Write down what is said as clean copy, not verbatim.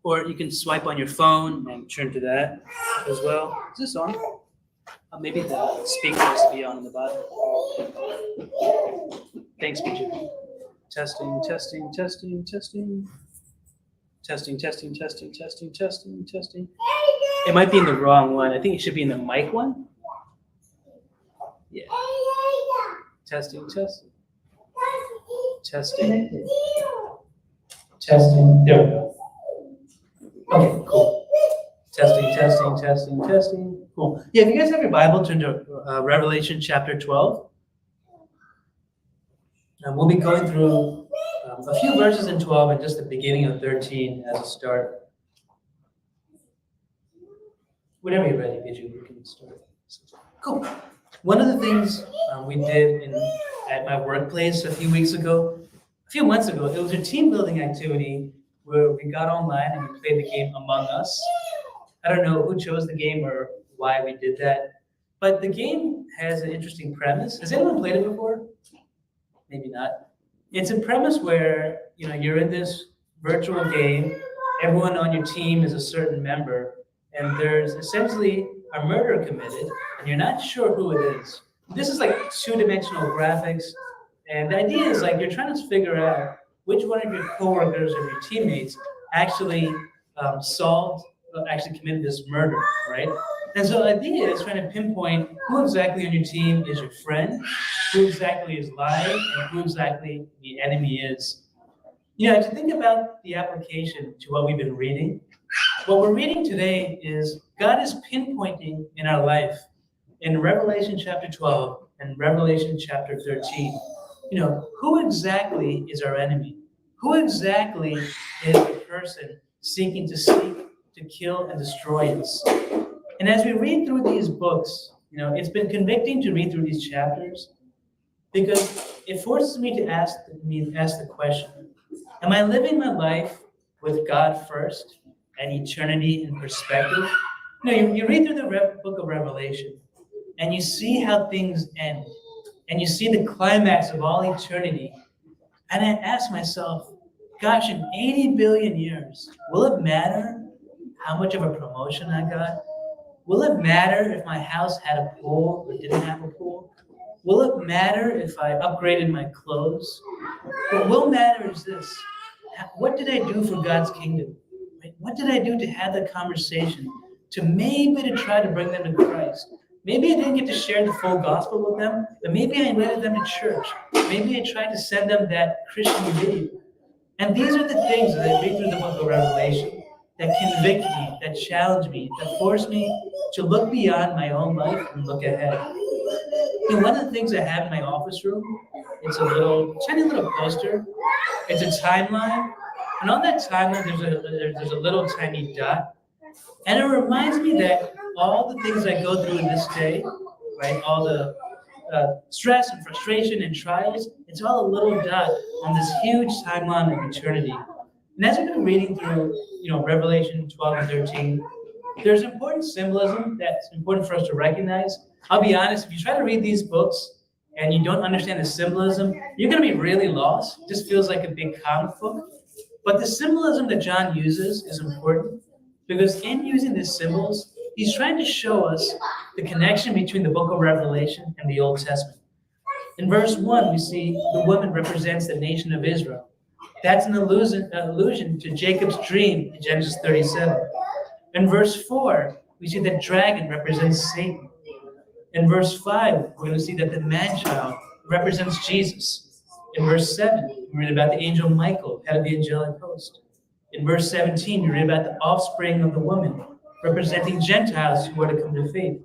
Or you can swipe on your phone and turn to that as well. Is this on? Maybe the speaker has to be on the bottom. Thanks, PJ. Testing, testing, testing, testing. Testing, testing, testing, testing, testing, testing. It might be in the wrong one. I think it should be in the mic one. Yeah. Testing, testing. Testing. Testing. There we go. Okay, cool. Testing, testing, testing, testing. Cool. Yeah, if you guys have your Bible, turn to Revelation chapter 12. And we'll be going through a few verses in 12 and just the beginning of 13 as a start. Whenever you're ready, Viju, you can start. Cool. One of the things we did at my workplace a few months ago, it was a team building activity where we got online and we played the game Among Us. I don't know who chose the game or why we did that, but the game has an interesting premise. Has anyone played it before? Maybe not. It's a premise where you're in this virtual game. Everyone on your team is a certain member, and there's essentially a murder committed, and you're not sure who it is. This is like two-dimensional graphics, and the idea is like you're trying to figure out which one of your coworkers or your teammates actually committed this murder, right? And so the idea is trying to pinpoint who exactly on your team is your friend, who exactly is lying, and who exactly the enemy is. To think about the application to what we've been reading, what we're reading today is God is pinpointing in our life in Revelation chapter 12 and Revelation chapter 13, who exactly is our enemy? Who exactly is the person seeking to kill and destroy us? And as we read through these books, it's been convicting to read through these chapters because it forces me to ask the question, am I living my life with God first and eternity in perspective? You read through the book of Revelation and you see how things end and you see the climax of all eternity. And I ask myself, gosh, in 80 billion years, will it matter how much of a promotion I got? Will it matter if my house had a pool or didn't have a pool? Will it matter if I upgraded my clothes? What will matter is this. What did I do for God's kingdom? What did I do to have the conversation, to try to bring them to Christ? Maybe I didn't get to share the full gospel with them, but maybe I invited them to church. Maybe I tried to send them that Christian video. And these are the things that I read through the book of Revelation that convict me, that challenge me, that force me to look beyond my own life and look ahead. One of the things I have in my office room, it's a tiny little poster. It's a timeline. And on that timeline, there's a little tiny dot. And it reminds me that all the things I go through in this day, right, all the stress and frustration and trials, it's all a little dot on this huge timeline of eternity. And as we've been reading through, Revelation 12 and 13, there's important symbolism that's important for us to recognize. I'll be honest, if you try to read these books and you don't understand the symbolism, you're going to be really lost. It just feels like a big comic book. But the symbolism that John uses is important because in using these symbols, he's trying to show us the connection between the book of Revelation and the Old Testament. In verse 1, we see the woman represents the nation of Israel. That's an allusion to Jacob's dream in Genesis 37. In verse 4, we see that dragon represents Satan. In verse 5, we're going to see that the man-child represents Jesus. In verse 7, we read about the angel Michael, head of the angelic host. In verse 17, we read about the offspring of the woman, representing Gentiles who are to come to faith.